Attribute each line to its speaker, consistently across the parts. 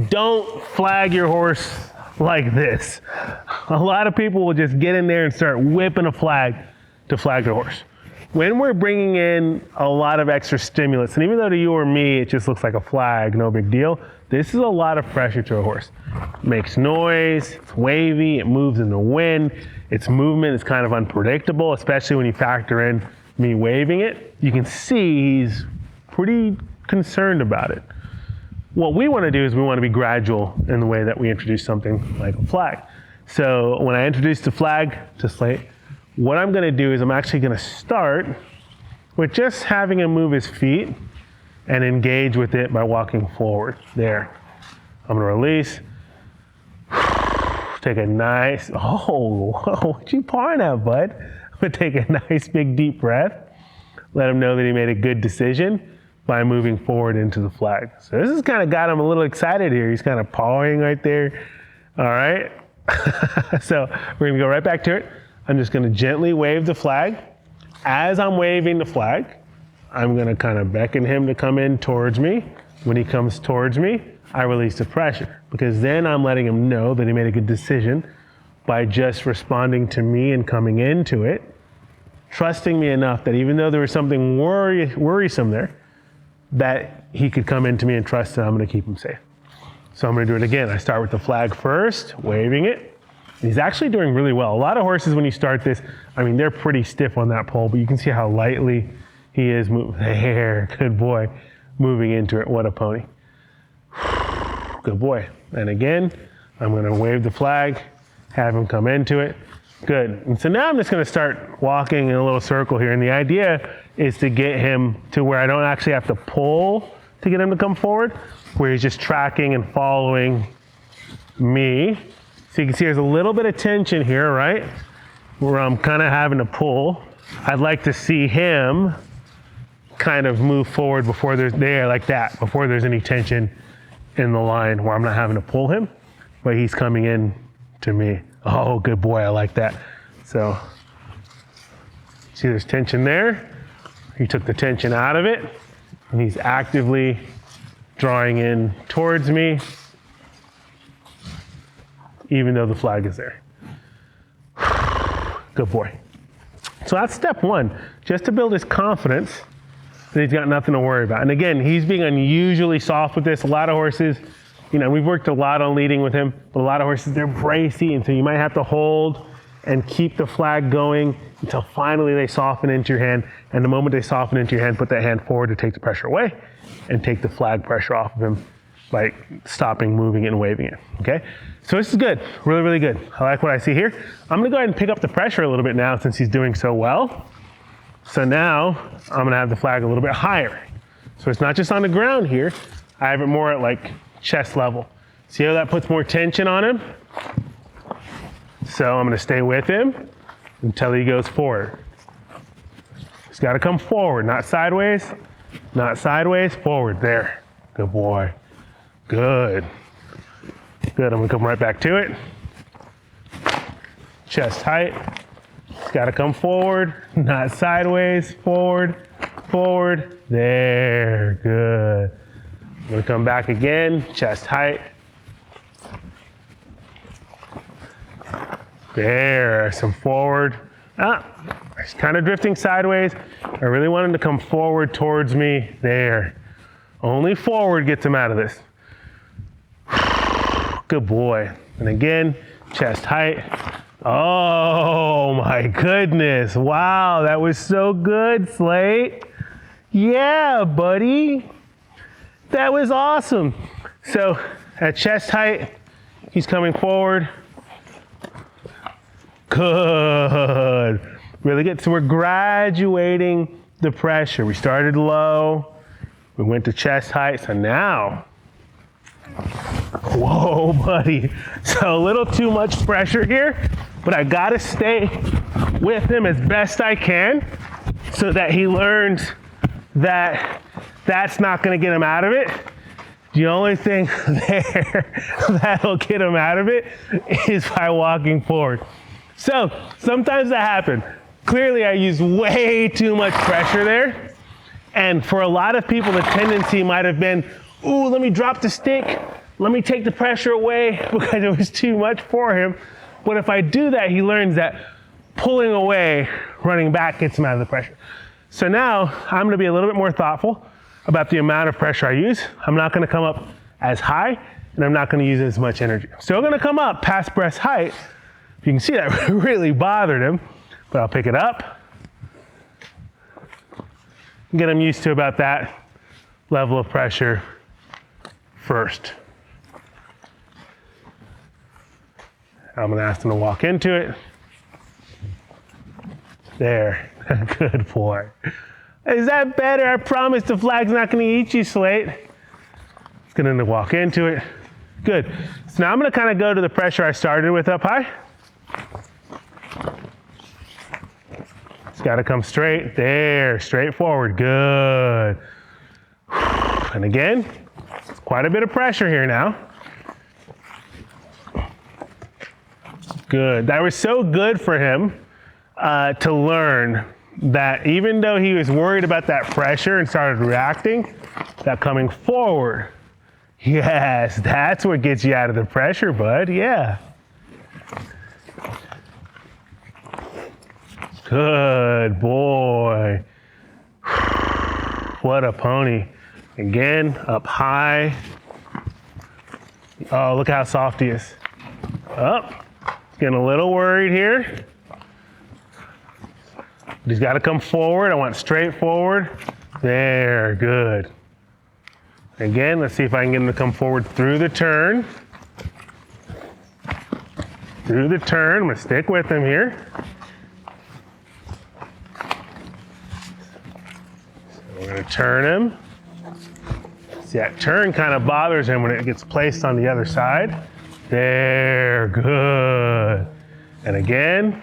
Speaker 1: don't flag your horse like this. A lot of people will just get in there and start whipping a flag to flag their horse. When we're bringing in a lot of extra stimulus, and even though to you or me it just looks like a flag, no big deal, this is a lot of pressure to a horse. It makes noise, it's wavy, it moves in the wind, its movement is kind of unpredictable, especially when you factor in me waving it. You can see he's pretty concerned about it. What we want to do is we want to be gradual in the way that we introduce something like a flag. So when I introduce the flag to Slate, what I'm going to do is I'm actually going to start with just having him move his feet and engage with it by walking forward. There. I'm going to release. Take a nice, what you pawing at, bud? I'm going to take a nice big deep breath. Let him know that he made a good decision by moving forward into the flag. So this has kind of got him a little excited here. He's kind of pawing right there. All right. So we're going to go right back to it. I'm just going to gently wave the flag. As I'm waving the flag, I'm going to kind of beckon him to come in towards me. When he comes towards me, I release the pressure, because then I'm letting him know that he made a good decision by just responding to me and coming into it, trusting me enough that even though there was something worrisome there, that he could come into me and trust that I'm going to keep him safe. So I'm going to do it again. I start with the flag first, waving it. He's actually doing really well. A lot of horses, when you start this, I mean, they're pretty stiff on that pole, but you can see how lightly he is moving. There, good boy, moving into it. What a pony. Good boy. And again, I'm going to wave the flag, have him come into it. Good. And so now I'm just going to start walking in a little circle here. And the idea is to get him to where I don't actually have to pull to get him to come forward, where he's just tracking and following me. So you can see there's a little bit of tension here, right? Where I'm kind of having to pull. I'd like to see him kind of move forward before there's like that, before there's any tension in the line where I'm not having to pull him, but he's coming in to me. Oh, good boy, I like that. So, see there's tension there. He took the tension out of it, and he's actively drawing in towards me, even though the flag is there. Good boy. So that's step one, just to build his confidence that he's got nothing to worry about. And again, he's being unusually soft with this. A lot of horses, you know, we've worked a lot on leading with him, but a lot of horses, they're bracy, and so you might have to hold and keep the flag going until finally they soften into your hand. And the moment they soften into your hand, put that hand forward to take the pressure away and take the flag pressure off of him by stopping, moving it, and waving it, okay? So this is good, really, really good. I like what I see here. I'm gonna go ahead and pick up the pressure a little bit now since he's doing so well. So now I'm gonna have the flag a little bit higher. So it's not just on the ground here, I have it more at like chest level. See how that puts more tension on him? So I'm gonna stay with him until he goes forward. He's gotta come forward, not sideways, forward, there. Good boy, good. Good, I'm gonna come right back to it. Chest tight. It's gotta come forward, not sideways, forward. There, good. I'm gonna come back again, chest height. There, some forward. It's kind of drifting sideways. I really want him to come forward towards me. There. Only forward gets him out of this. Good boy. And again, chest height. Oh my goodness. Wow, that was so good, Slate. Yeah, buddy. That was awesome. So at chest height, he's coming forward. Good. Really good. So we're graduating the pressure. We started low. We went to chest height. So now, whoa, buddy. So a little too much pressure here, but I gotta stay with him as best I can so that he learns that that's not gonna get him out of it. The only thing there that'll get him out of it is by walking forward. So sometimes that happens. Clearly I used way too much pressure there. And for a lot of people, the tendency might have been, ooh, let me drop the stick let me take the pressure away because it was too much for him. But if I do that, he learns that pulling away, running back gets him out of the pressure. So now I'm gonna be a little bit more thoughtful about the amount of pressure I use. I'm not gonna come up as high, and I'm not gonna use as much energy. Still gonna come up past breast height. You can see that really bothered him, but I'll pick it up. Get him used to about that level of pressure first. I'm gonna ask him to walk into it. There, good boy. Is that better? I promise the flag's not gonna eat you, Slate. It's gonna walk into it. Good. So now I'm gonna kind of go to the pressure I started with up high. It's gotta come straight. There, straight forward, good. And again, it's quite a bit of pressure here now. Good. That was so good for him to learn that even though he was worried about that pressure and started reacting, that coming forward, yes, that's what gets you out of the pressure, bud. Yeah. Good boy. What a pony. Again, up high. Oh, look how soft he is. Up. Getting a little worried here. He's got to come forward. I want straight forward. There, good. Again, let's see if I can get him to come forward through the turn. Through the turn. I'm going to stick with him here. So we're going to turn him. See, that turn kind of bothers him when it gets placed on the other side. There, good. And again,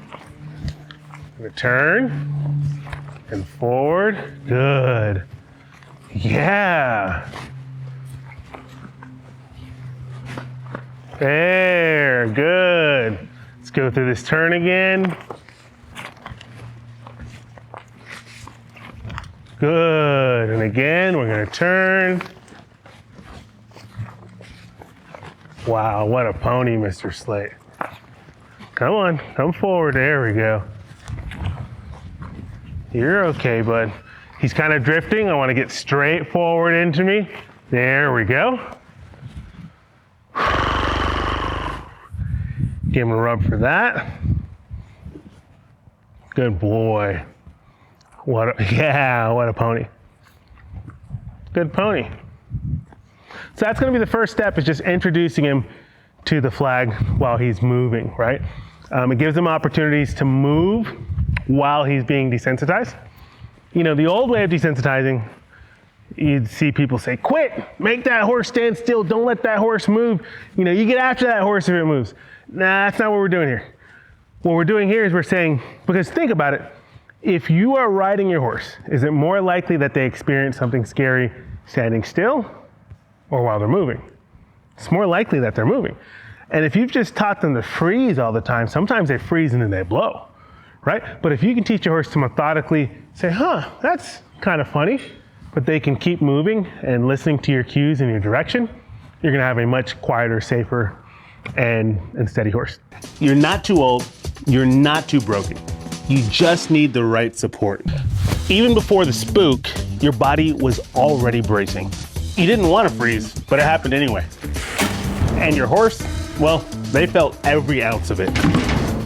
Speaker 1: return and forward, good. Yeah. There, good. Let's go through this turn again. Good, and again, we're gonna turn. Wow, what a pony, Mr. Slate. Come on, come forward, there we go. You're okay, bud. He's kind of drifting. I want to get straight forward into me. There we go. Give him a rub for that. Good boy. What a pony. Good pony. So that's going to be the first step, is just introducing him to the flag while he's moving, right? It gives him opportunities to move while he's being desensitized. You know, the old way of desensitizing, you'd see people say, quit, make that horse stand still, don't let that horse move. You know, you get after that horse if it moves. Nah, that's not what we're doing here. What we're doing here is we're saying, because think about it, if you are riding your horse, is it more likely that they experience something scary standing still or while they're moving? It's more likely that they're moving. And if you've just taught them to freeze all the time, sometimes they freeze and then they blow, right? But if you can teach your horse to methodically say, that's kind of funny, but they can keep moving and listening to your cues and your direction, you're gonna have a much quieter, safer, and steady horse.
Speaker 2: You're not too old, you're not too broken. You just need the right support. Even before the spook, your body was already bracing. You didn't want to freeze, but it happened anyway. And your horse, well, they felt every ounce of it.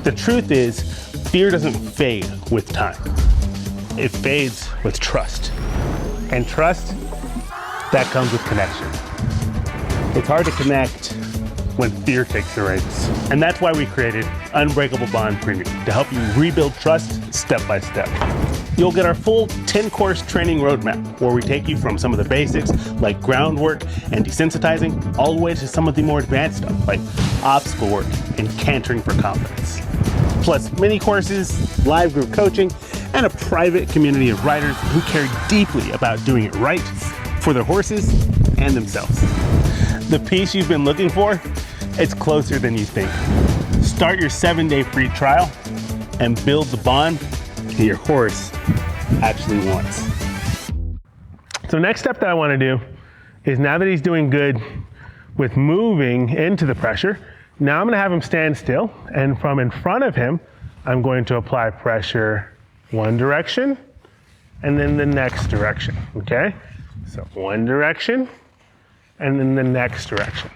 Speaker 2: The truth is, fear doesn't fade with time. It fades with trust. And trust, that comes with connection. It's hard to connect when fear takes the reins. And that's why we created Unbreakable Bond Premium, to help you rebuild trust step by step. You'll get our full 10-course training roadmap, where we take you from some of the basics like groundwork and desensitizing, all the way to some of the more advanced stuff like obstacle work and cantering for confidence. Plus mini courses, live group coaching, and a private community of riders who care deeply about doing it right for their horses and themselves. The piece you've been looking for, it's closer than you think. Start your 7-day free trial and build the bond your horse actually wants.
Speaker 1: So next step that I want to do is, now that he's doing good with moving into the pressure. Now I'm gonna have him stand still, and from in front of him, I'm going to apply pressure one direction, and then the next direction, okay? So one direction, and then the next direction.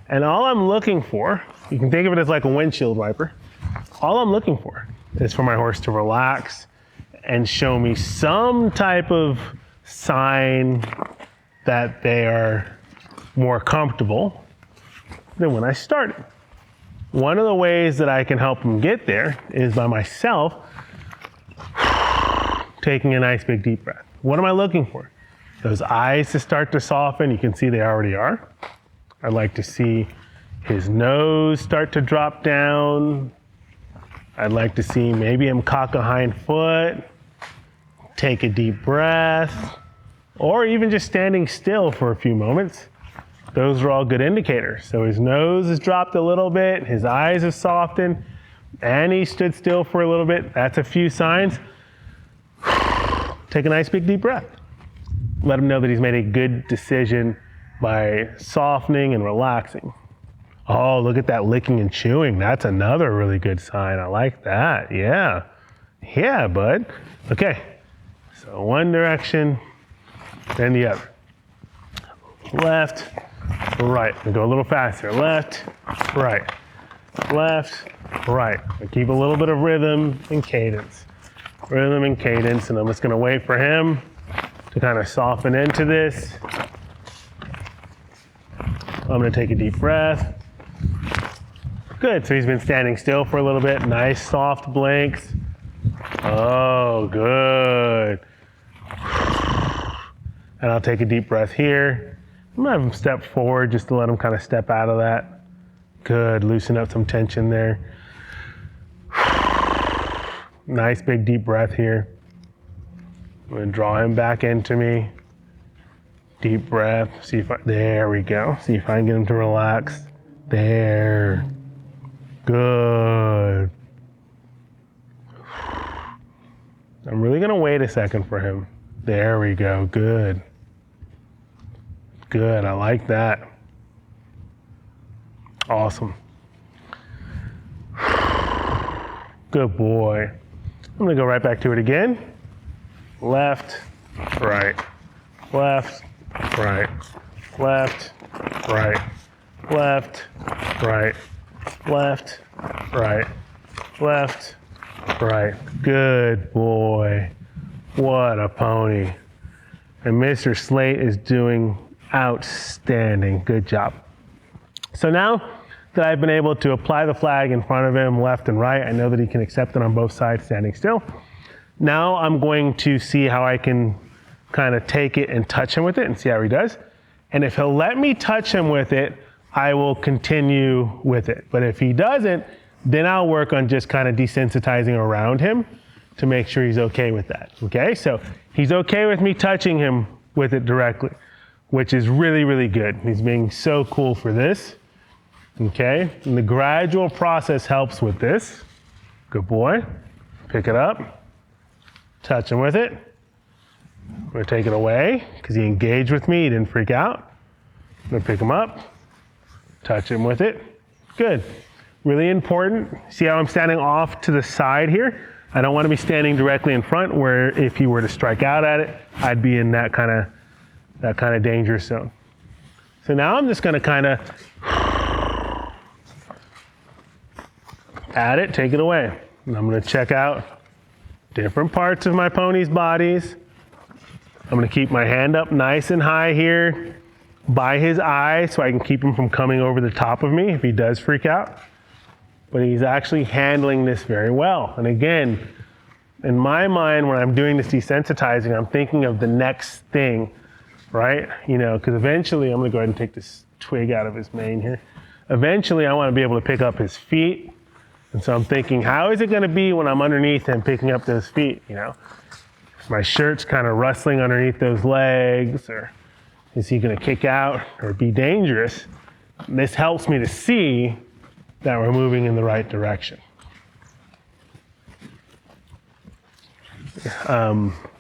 Speaker 1: And all I'm looking for, you can think of it as like a windshield wiper, all I'm looking for is for my horse to relax and show me some type of sign that they are more comfortable than when I started. One of the ways that I can help them get there is by myself taking a nice big deep breath. What am I looking for? Those eyes to start to soften. You can see they already are. I'd like to see his nose start to drop down. I'd like to see maybe him cock a hind foot, take a deep breath, or even just standing still for a few moments. Those are all good indicators. So his nose has dropped a little bit, his eyes have softened, and he stood still for a little bit. That's a few signs. Take a nice big deep breath. Let him know that he's made a good decision by softening and relaxing. Oh, look at that licking and chewing. That's another really good sign. I like that. Yeah. Yeah, bud. Okay. So one direction, then the other. Left, right. We go a little faster. Left, right. Left, right. We keep a little bit of rhythm and cadence. Rhythm and cadence, and I'm just gonna wait for him to kind of soften into this. I'm gonna take a deep breath. Good, so he's been standing still for a little bit. Nice soft blinks. Oh, good. And I'll take a deep breath here. I'm gonna have him step forward just to let him kind of step out of that. Good, loosen up some tension there. Nice big deep breath here. I'm gonna draw him back into me. Deep breath, see if there we go. See if I can get him to relax. There. Good. I'm really gonna wait a second for him. There we go, good. Good, I like that. Awesome. Good boy. I'm gonna go right back to it again. Left, right, left, right, left, right, left, right, left, right, left, right. Good boy. What a pony. And Mr. Slate is doing outstanding. Good job. So now that I've been able to apply the flag in front of him, left and right, I know that he can accept it on both sides standing still. Now I'm going to see how I can kind of take it and touch him with it and see how he does. And if he'll let me touch him with it, I will continue with it. But if he doesn't, then I'll work on just kind of desensitizing around him to make sure he's okay with that. Okay, so he's okay with me touching him with it directly, which is really, really good. He's being so cool for this. Okay, and the gradual process helps with this. Good boy. Pick it up, touch him with it. I'm gonna take it away because he engaged with me, he didn't freak out. I'm gonna pick him up, touch him with it. Good. Really important. See how I'm standing off to the side here? I don't want to be standing directly in front where if he were to strike out at it, I'd be in that kind of danger zone. So now I'm just going to kind of add it, take it away. And I'm going to check out different parts of my pony's bodies. I'm going to keep my hand up nice and high here by his eye so I can keep him from coming over the top of me if he does freak out. But he's actually handling this very well. And again, in my mind, when I'm doing this desensitizing, I'm thinking of the next thing, right? You know, because eventually, I'm gonna go ahead and take this twig out of his mane here. Eventually, I wanna be able to pick up his feet. And so I'm thinking, how is it gonna be when I'm underneath him picking up those feet, you know? Is my shirt's kind of rustling underneath those legs, or is he gonna kick out or be dangerous? And this helps me to see that we're moving in the right direction.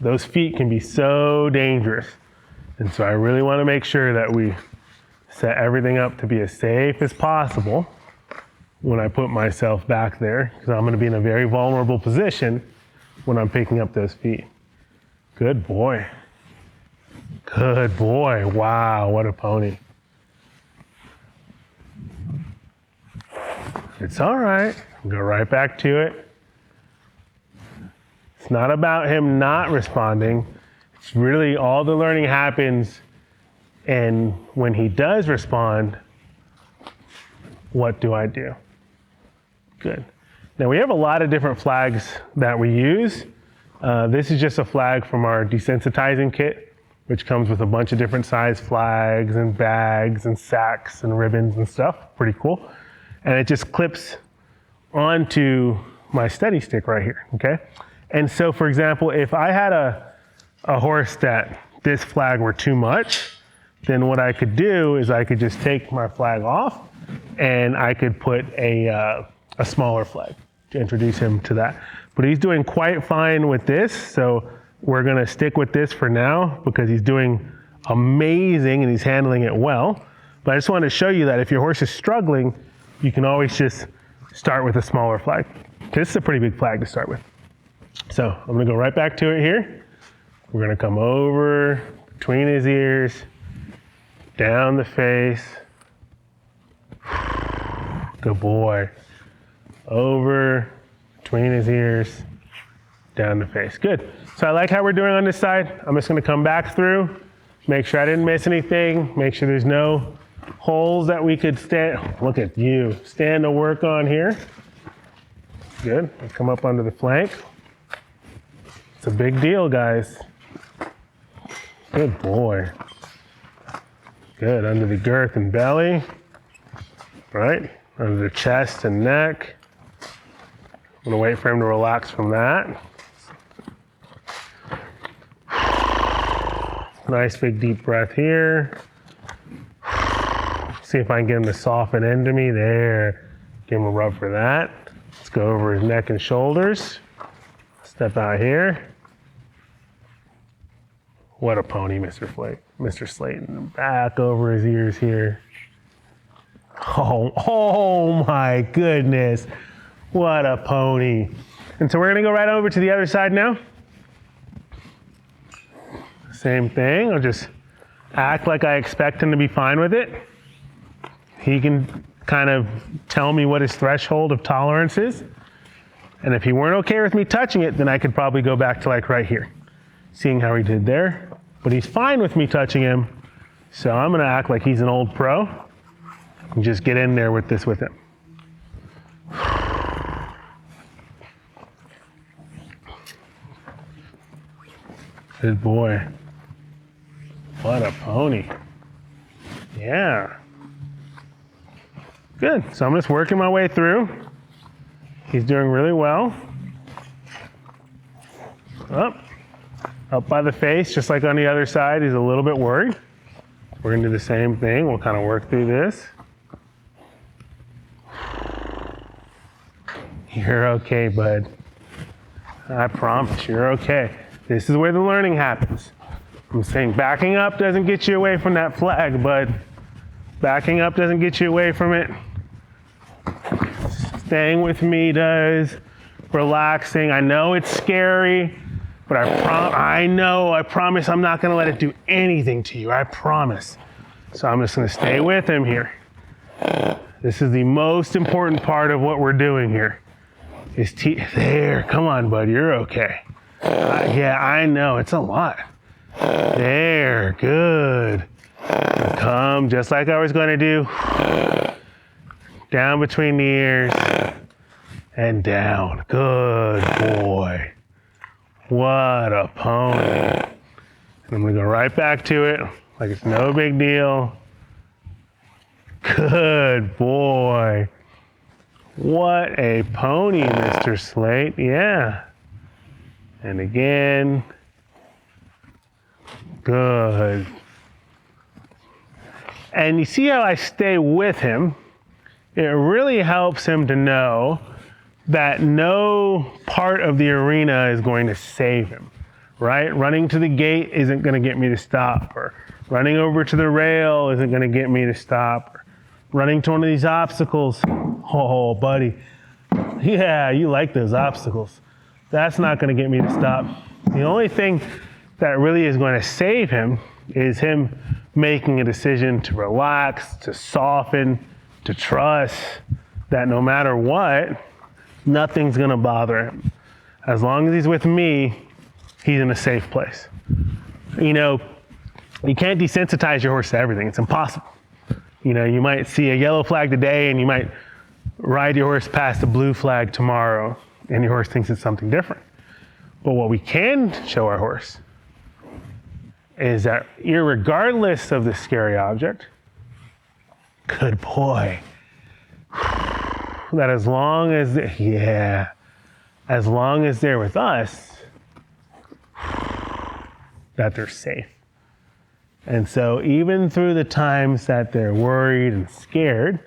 Speaker 1: Those feet can be so dangerous. And so I really want to make sure that we set everything up to be as safe as possible when I put myself back there, because I'm gonna be in a very vulnerable position when I'm picking up those feet. Good boy. Good boy. Wow, what a pony. It's all right. Go right back to it. It's not about him not responding. It's really all the learning happens, and when he does respond, what do I do? Good. Now we have a lot of different flags that we use. This is just a flag from our desensitizing kit, which comes with a bunch of different size flags and bags and sacks and ribbons and stuff. Pretty cool. And it just clips onto my steady stick right here, okay? And so, for example, if I had a horse that this flag were too much, then what I could do is I could just take my flag off and I could put a smaller flag to introduce him to that. But he's doing quite fine with this, so we're gonna stick with this for now because he's doing amazing and he's handling it well. But I just wanted to show you that if your horse is struggling, you can always just start with a smaller flag. This is a pretty big flag to start with. So I'm gonna go right back to it here. We're gonna come over between his ears, down the face. Good boy. Over, between his ears, down the face. Good. So I like how we're doing on this side. I'm just gonna come back through, make sure I didn't miss anything, make sure there's no holes that we could look at you, stand to work on here. Good. Come up under the flank. It's a big deal, guys. Good boy. Good, under the girth and belly. Right, under the chest and neck. I'm gonna wait for him to relax from that. Nice big deep breath here. See if I can get him to soften into me. There, give him a rub for that. Let's go over his neck and shoulders. Step out here. What a pony, Mr. Slate. Back over his ears here. Oh my goodness. What a pony. And so we're gonna go right over to the other side now. Same thing, I'll just act like I expect him to be fine with it. He can kind of tell me what his threshold of tolerance is. And if he weren't okay with me touching it, then I could probably go back to like right here, seeing how he did there. But he's fine with me touching him, so I'm gonna act like he's an old pro and just get in there with this with him. Good boy. What a pony. Yeah. Good, so I'm just working my way through. He's doing really well. Up by the face, just like on the other side, he's a little bit worried. We're gonna do the same thing. We'll kind of work through this. You're okay, bud. I promise you're okay. This is where the learning happens. I'm saying backing up doesn't get you away from that flag, bud. Backing up doesn't get you away from it. Staying with me does. Relaxing. I know it's scary, but I promise I'm not gonna let it do anything to you. I promise. So I'm just gonna stay with him here. This is the most important part of what we're doing here. There, come on, bud, you're okay. Yeah, I know, it's a lot. There, good. Come, just like I was gonna do. Down between the ears and down. Good boy. What a pony. And I'm gonna go right back to it like it's no big deal. Good boy. What a pony, Mr. Slate. Yeah. And again. Good. And you see how I stay with him? It really helps him to know that no part of the arena is going to save him, right? Running to the gate isn't going to get me to stop, or Running over to the rail isn't going to get me to stop. Running to one of these obstacles. Oh, buddy. Yeah, you like those obstacles. That's not going to get me to stop. The only thing that really is going to save him is him making a decision to relax, to soften, to trust that no matter what, nothing's going to bother him. As long as he's with me, he's in a safe place. You know, you can't desensitize your horse to everything. It's impossible. You know, you might see a yellow flag today and you might ride your horse past a blue flag tomorrow and your horse thinks it's something different. But what we can show our horse is that irregardless of the scary object, good boy, that as long as they're with us, that they're safe. And so even through the times that they're worried and scared,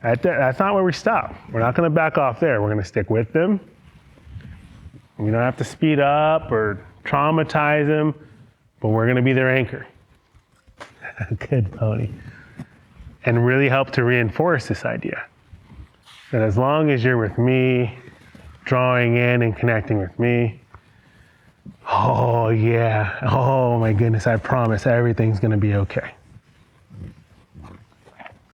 Speaker 1: that's not where we stop. We're not going to back off there. We're going to stick with them. We don't have to speed up or traumatize them, but we're going to be their anchor. Good pony. And really help to reinforce this idea that as long as you're with me, drawing in and connecting with me, oh yeah, oh my goodness, I promise everything's going to be okay.